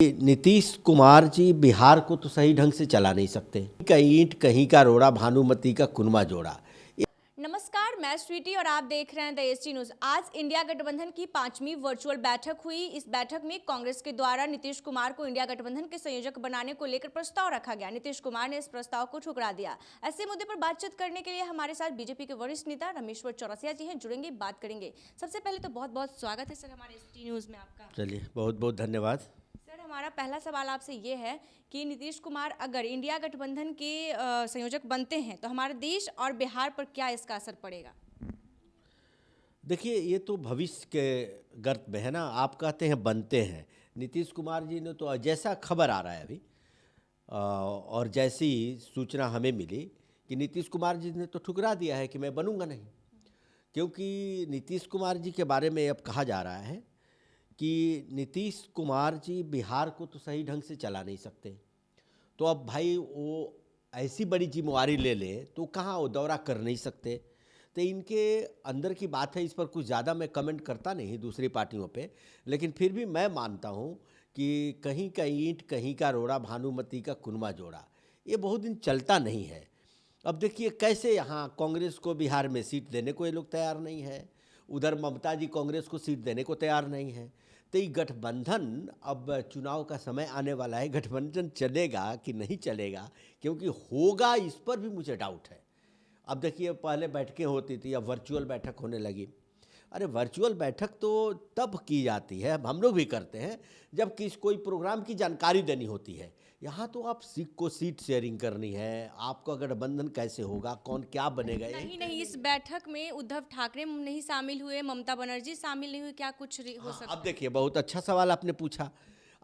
नीतीश कुमार जी बिहार को तो सही ढंग से चला नहीं सकते। कहीं ईंट कहीं का रोड़ा, भानुमति का कुनबा जोड़ा। नमस्कार, मैं स्वीटी और आप देख रहे हैं द एसटी न्यूज। आज इंडिया गठबंधन की 5वीं वर्चुअल बैठक हुई। इस बैठक में कांग्रेस के द्वारा नीतीश कुमार को इंडिया गठबंधन के संयोजक बनाने को लेकर प्रस्ताव रखा गया। नीतीश कुमार ने इस प्रस्ताव को ठुकरा दिया। ऐसे मुद्दे पर बातचीत करने के लिए हमारे साथ बीजेपी के वरिष्ठ नेता रमेश्वर चौरसिया जी हैं, जुड़ेंगे, बात करेंगे। सबसे पहले तो बहुत बहुत स्वागत है सर हमारे एसटी न्यूज में आपका। चलिए, बहुत बहुत धन्यवाद। सर, हमारा पहला सवाल आपसे ये है कि नीतीश कुमार अगर इंडिया गठबंधन के संयोजक बनते हैं तो हमारे देश और बिहार पर क्या इसका असर पड़ेगा? देखिए, ये तो भविष्य के गर्त में है ना। आप कहते हैं बनते हैं। नीतीश कुमार जी ने तो जैसा खबर आ रहा है अभी और जैसी सूचना हमें मिली कि नीतीश कुमार जी ने तो ठुकरा दिया है कि मैं बनूंगा नहीं। क्योंकि नीतीश कुमार जी के बारे में अब कहा जा रहा है कि नीतीश कुमार जी बिहार को तो सही ढंग से चला नहीं सकते। तो अब भाई वो ऐसी बड़ी जिम्मेवारी ले ले तो कहाँ वो दौरा कर नहीं सकते। तो इनके अंदर की बात है, इस पर कुछ ज़्यादा मैं कमेंट करता नहीं दूसरी पार्टियों पे। लेकिन फिर भी मैं मानता हूँ कि कहीं का ईंट कहीं का रोड़ा, भानुमति का कुनबा जोड़ा, ये बहुत दिन चलता नहीं है। अब देखिए कैसे यहाँ कांग्रेस को बिहार में सीट देने को ये लोग तैयार नहीं है, उधर ममता जी कांग्रेस को सीट देने को तैयार नहीं है। तो ये गठबंधन, अब चुनाव का समय आने वाला है, गठबंधन चलेगा कि नहीं चलेगा, क्योंकि होगा इस पर भी मुझे डाउट है। अब देखिए, पहले बैठकें होती थी, अब वर्चुअल बैठक होने लगी। अरे वर्चुअल बैठक तो तब की जाती है, अब हम लोग भी करते हैं, जब कोई प्रोग्राम की जानकारी देनी होती है। यहाँ तो आप सीट शेयरिंग करनी है, आपका गठबंधन कैसे होगा, कौन क्या बनेगा। नहीं, इस बैठक में उद्धव ठाकरे नहीं शामिल हुए, ममता बनर्जी शामिल नहीं हुई, क्या कुछ हो सकता अब देखिए, बहुत अच्छा सवाल आपने पूछा।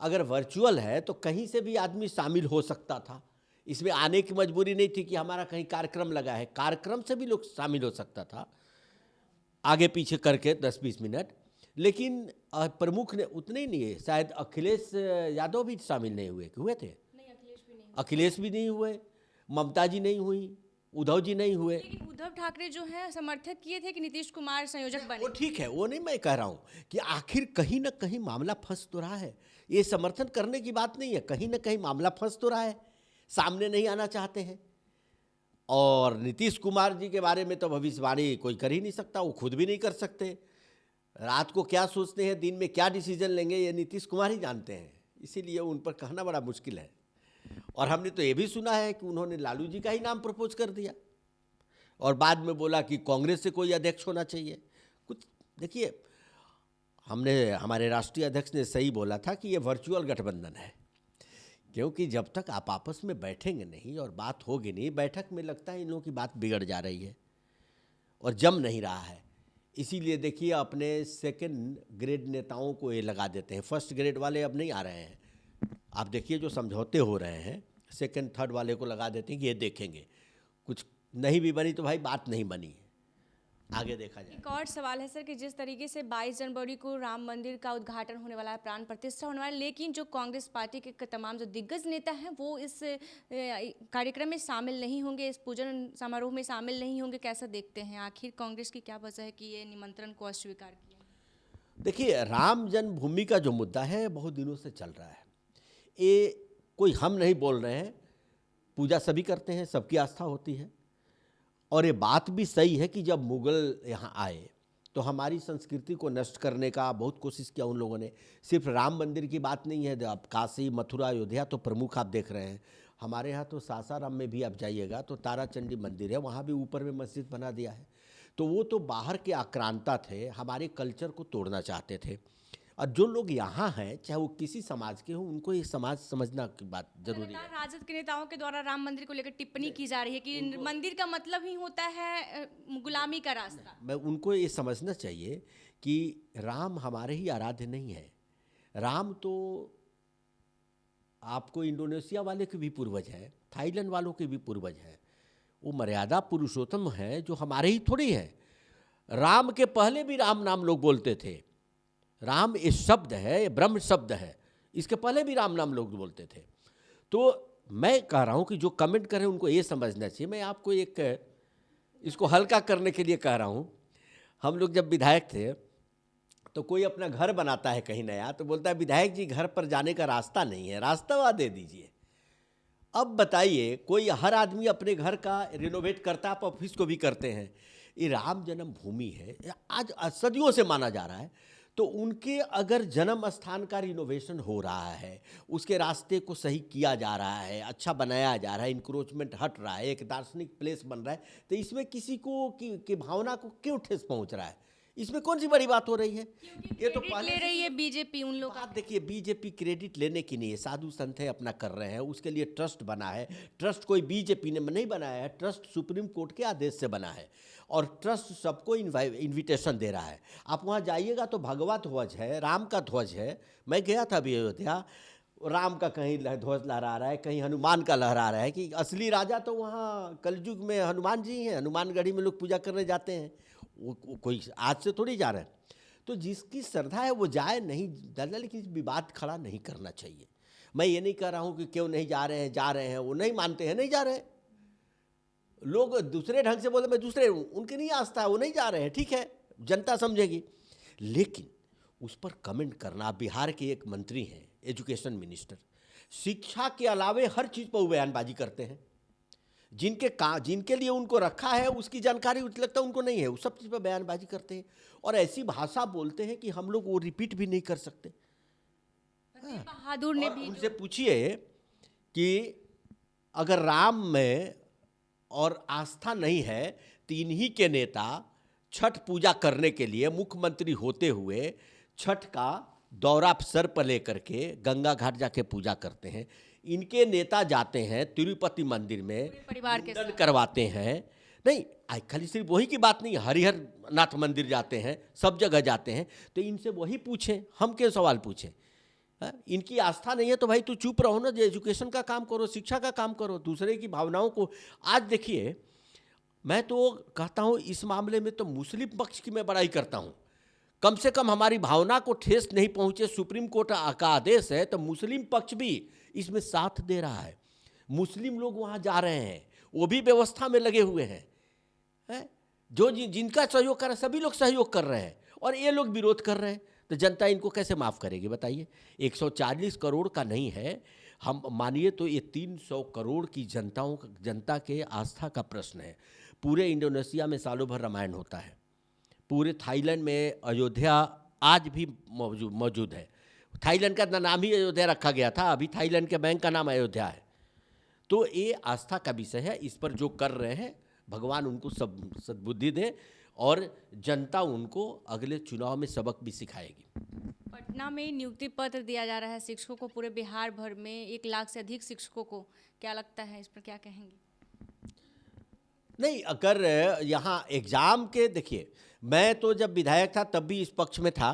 अगर वर्चुअल है तो कहीं से भी आदमी शामिल हो सकता था, इसमें आने की मजबूरी नहीं थी कि हमारा कहीं कार्यक्रम लगा है। कार्यक्रम से भी लोग शामिल हो सकता था, आगे पीछे करके 10-20 मिनट। लेकिन प्रमुख ने उतने ही नहीं है, शायद अखिलेश यादव भी शामिल नहीं हुए, कि हुए थे? नहीं, अखिलेश भी नहीं हुए, ममता जी नहीं हुई, उद्धव जी नहीं हुए। लेकिन उद्धव ठाकरे जो है समर्थक किए थे कि नीतीश कुमार संयोजक बने। वो ठीक है, वो नहीं मैं कह रहा हूँ कि आखिर कहीं ना कहीं मामला फंस तो रहा है। ये समर्थन करने की बात नहीं है, कहीं ना कहीं मामला फंस तो रहा है, सामने नहीं आना चाहते हैं। और नीतीश कुमार जी के बारे में तो भविष्यवाणी कोई कर ही नहीं सकता, वो खुद भी नहीं कर सकते। रात को क्या सोचते हैं, दिन में क्या डिसीजन लेंगे, ये नीतीश कुमार ही जानते हैं। इसीलिए उन पर कहना बड़ा मुश्किल है। और हमने तो ये भी सुना है कि उन्होंने लालू जी का ही नाम प्रपोज कर दिया और बाद में बोला कि कांग्रेस से कोई अध्यक्ष होना चाहिए। कुछ देखिए, हमारे राष्ट्रीय अध्यक्ष ने सही बोला था कि ये वर्चुअल गठबंधन है, क्योंकि जब तक आप आपस में बैठेंगे नहीं और बात होगी नहीं, बैठक में लगता है इन लोगों की बात बिगड़ जा रही है और जम नहीं रहा है। इसीलिए देखिए, अपने सेकंड ग्रेड नेताओं को ये लगा देते हैं, फर्स्ट ग्रेड वाले अब नहीं आ रहे हैं। आप देखिए जो समझौते हो रहे हैं, सेकंड थर्ड वाले को लगा देते हैं कि ये देखेंगे, कुछ नहीं भी बनी तो भाई बात नहीं बनी, आगे देखा जाए। एक और सवाल है सर कि जिस तरीके से 22 जनवरी को राम मंदिर का उद्घाटन होने वाला है, प्राण प्रतिष्ठा होने वाला है, लेकिन जो कांग्रेस पार्टी के तमाम जो दिग्गज नेता हैं वो इस कार्यक्रम में शामिल नहीं होंगे, इस पूजन समारोह में शामिल नहीं होंगे, कैसा देखते हैं? आखिर कांग्रेस की क्या वजह है कि ये निमंत्रण को अस्वीकार किया? देखिए, राम जन्मभूमि का जो मुद्दा है बहुत दिनों से चल रहा है। ये कोई हम नहीं बोल रहे हैं, पूजा सभी करते हैं, सबकी आस्था होती है। और ये बात भी सही है कि जब मुगल यहाँ आए तो हमारी संस्कृति को नष्ट करने का बहुत कोशिश किया उन लोगों ने। सिर्फ राम मंदिर की बात नहीं है, अब काशी, मथुरा, अयोध्या तो प्रमुख आप देख रहे हैं। हमारे यहाँ तो सासाराम में भी आप जाइएगा तो ताराचंडी मंदिर है, वहाँ भी ऊपर में मस्जिद बना दिया है। तो वो तो बाहर के आक्रांता थे, हमारे कल्चर को तोड़ना चाहते थे। और जो लोग यहाँ हैं, चाहे वो किसी समाज के हों, उनको ये समाज समझना की बात जरूरी है। राजद के नेताओं के द्वारा राम मंदिर को लेकर टिप्पणी की जा रही है कि मंदिर का मतलब ही होता है गुलामी का रास्ता। मैं उनको ये समझना चाहिए कि राम हमारे ही आराध्य नहीं है। राम तो आपको इंडोनेशिया वाले के भी पूर्वज है, थाईलैंड वालों के भी पूर्वज है। वो मर्यादा पुरुषोत्तम है जो हमारे ही थोड़ी है। राम के पहले भी राम नाम लोग बोलते थे। राम ये शब्द है, ये ब्रह्म शब्द है, इसके पहले भी राम नाम लोग बोलते थे। तो मैं कह रहा हूँ कि जो कमेंट कर रहे हैं उनको ये समझना चाहिए। मैं आपको एक इसको हल्का करने के लिए कह रहा हूँ। हम लोग जब विधायक थे तो कोई अपना घर बनाता है कहीं नया तो बोलता है विधायक जी घर पर जाने का रास्ता नहीं है, रास्ता वहाँ दे दीजिए। अब बताइए, कोई हर आदमी अपने घर का रिनोवेट करता है, आप ऑफिस को भी करते हैं। ये राम जन्मभूमि है, आज सदियों से माना जा रहा है, तो उनके अगर जन्म स्थान का रिनोवेशन हो रहा है, उसके रास्ते को सही किया जा रहा है, अच्छा बनाया जा रहा है, इंक्रोचमेंट हट रहा है, एक दार्शनिक प्लेस बन रहा है, तो इसमें किसी को की भावना को क्यों ठेस पहुंच रहा है? इसमें कौन सी बड़ी बात हो रही है? ये तो ले रही है बीजेपी उन लोग का। देखिए, बीजेपी क्रेडिट लेने की नहीं है, साधु संत है अपना कर रहे हैं, उसके लिए ट्रस्ट बना है। ट्रस्ट कोई बीजेपी ने नहीं बनाया है, ट्रस्ट सुप्रीम कोर्ट के आदेश से बना है और ट्रस्ट सबको इनविटेशन दे रहा है। आप वहाँ जाइएगा तो भगवा ध्वज है, राम का ध्वज है। मैं गया था अभी अयोध्या, राम का कहीं ध्वज लहरा रहा है, कहीं हनुमान का लहरा रहा है कि असली राजा तो वहाँ कलयुग में हनुमान जी हैं। हनुमानगढ़ी में लोग पूजा करने जाते हैं, वो कोई आज से थोड़ी जा रहे हैं। तो जिसकी श्रद्धा है वो जाए, नहीं जाए, लेकिन विवाद खड़ा नहीं करना चाहिए। मैं ये नहीं कह रहा हूँ कि क्यों नहीं जा रहे हैं, जा रहे हैं, वो नहीं मानते हैं, नहीं जा रहे हैं। लोग दूसरे ढंग से बोले मैं दूसरे, उनकी नहीं आस्था है, वो नहीं जा रहे हैं, ठीक है, जनता समझेगी। लेकिन उस पर कमेंट करना, बिहार के एक मंत्री हैं, एजुकेशन मिनिस्टर, शिक्षा के अलावे हर चीज़ पर वो बयानबाजी करते हैं। जिनके लिए उनको रखा है उसकी जानकारी लगता है उनको नहीं है, वो सब चीज़ पर बयानबाजी करते हैं और ऐसी भाषा बोलते हैं कि हम लोग वो रिपीट भी नहीं कर सकते। बहादुर ने भी उनसे पूछिए कि अगर राम में और आस्था नहीं है तो इन्हीं के नेता छठ पूजा करने के लिए मुख्यमंत्री होते हुए छठ का दौरा सर पर लेकर के गंगा घाट जाके पूजा करते हैं। इनके नेता जाते हैं तिरुपति मंदिर में, परिवार के मुंडन करवाते हैं। नहीं, खाली सिर्फ वही की बात नहीं, हरिहर नाथ मंदिर जाते हैं, सब जगह जाते हैं। तो इनसे वही पूछें, हम क्यों सवाल पूछें? इनकी आस्था नहीं है तो भाई तू चुप रहो ना, जो एजुकेशन का काम करो, शिक्षा का काम करो, दूसरे की भावनाओं को। आज देखिए, मैं तो कहता हूँ इस मामले में तो मुस्लिम पक्ष की मैं बड़ाई करता हूँ। कम से कम हमारी भावना को ठेस नहीं पहुँचे, सुप्रीम कोर्ट का आदेश है तो मुस्लिम पक्ष भी इसमें साथ दे रहा है। मुस्लिम लोग वहाँ जा रहे हैं, वो भी व्यवस्था में लगे हुए हैं, जो जिनका सहयोग कर रहे हैं, सभी लोग सहयोग कर रहे हैं और ये लोग विरोध कर रहे हैं। तो जनता इनको कैसे माफ़ करेगी बताइए? 140 करोड़ का नहीं है, हम मानिए तो ये 300 करोड़ की जनता के आस्था का प्रश्न है। पूरे इंडोनेशिया में सालों भर रामायण होता है, पूरे थाईलैंड में अयोध्या आज भी मौजूद है। थाईलैंड का नाम ही अयोध्या रखा गया था, अभी थाईलैंड के बैंक का नाम अयोध्या है। तो ये आस्था का विषय है, इस पर जो कर रहे हैं भगवान उनको सब सद्बुद्धि दे और जनता उनको अगले चुनाव में सबक भी सिखाएगी। पटना में नियुक्ति पत्र दिया जा रहा है शिक्षकों को, पूरे बिहार भर में 1 लाख से अधिक शिक्षकों को, क्या लगता है इस पर क्या कहेंगे? नहीं, अगर यहाँ एग्ज़ाम के, देखिए मैं तो जब विधायक था तब भी इस पक्ष में था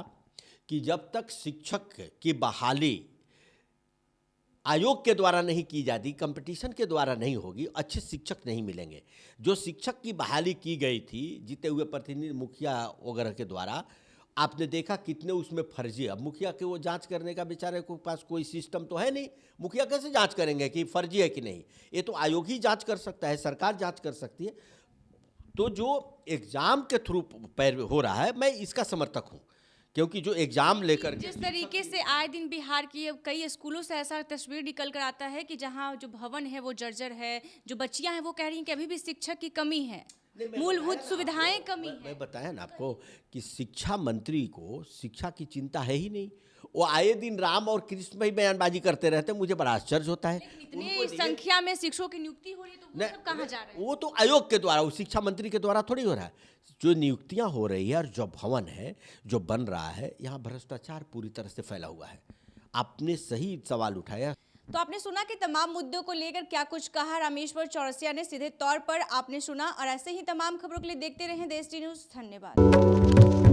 कि जब तक शिक्षक की बहाली आयोग के द्वारा नहीं की जाती, कंपटीशन के द्वारा नहीं होगी, अच्छे शिक्षक नहीं मिलेंगे। जो शिक्षक की बहाली की गई थी जीते हुए प्रतिनिधि मुखिया वगैरह के द्वारा, आपने देखा कितने उसमें फर्जी। अब मुखिया के वो जांच करने का बेचारे के पास कोई सिस्टम तो है नहीं, मुखिया कैसे जांच करेंगे कि फर्जी है कि नहीं? ये तो आयोग ही जांच कर सकता है, सरकार जांच कर सकती है। तो जो एग्ज़ाम के थ्रू पैर हो रहा है, मैं इसका समर्थक हूँ, क्योंकि जो एग्ज़ाम लेकर जिस तरीके से आए दिन बिहार की कई स्कूलों से ऐसा तस्वीर निकल कर आता है कि जहाँ जो भवन है वो जर्जर है, जो बच्चियाँ हैं वो कह रही हैं कि अभी भी शिक्षक की कमी है, मूलभूत सुविधाएं कमी है। मैं बताया ना आपको कि शिक्षा मंत्री को शिक्षा की चिंता है ही नहीं। वो आए दिन राम और कृष्ण में ही बयानबाजी करते रहते हैं, मुझे बड़ा आश्चर्य होता है। इतनी संख्या में शिक्षकों की नियुक्ति हो रही है तो वो सब कहाँ जा रहे हैं? वो तो आयोग के द्वारा, वो शिक्षा मंत्री के द्वारा थोड़ी हो रहा है। जो नियुक्तियां हो रही है और जो भवन है जो बन रहा है, यहाँ भ्रष्टाचार पूरी तरह से फैला हुआ है। आपने सही सवाल उठाया। तो आपने सुना कि तमाम मुद्दों को लेकर क्या कुछ कहा रामेश्वर चौरसिया ने, सीधे तौर पर आपने सुना। और ऐसे ही तमाम खबरों के लिए देखते रहें देश टी न्यूज़। धन्यवाद।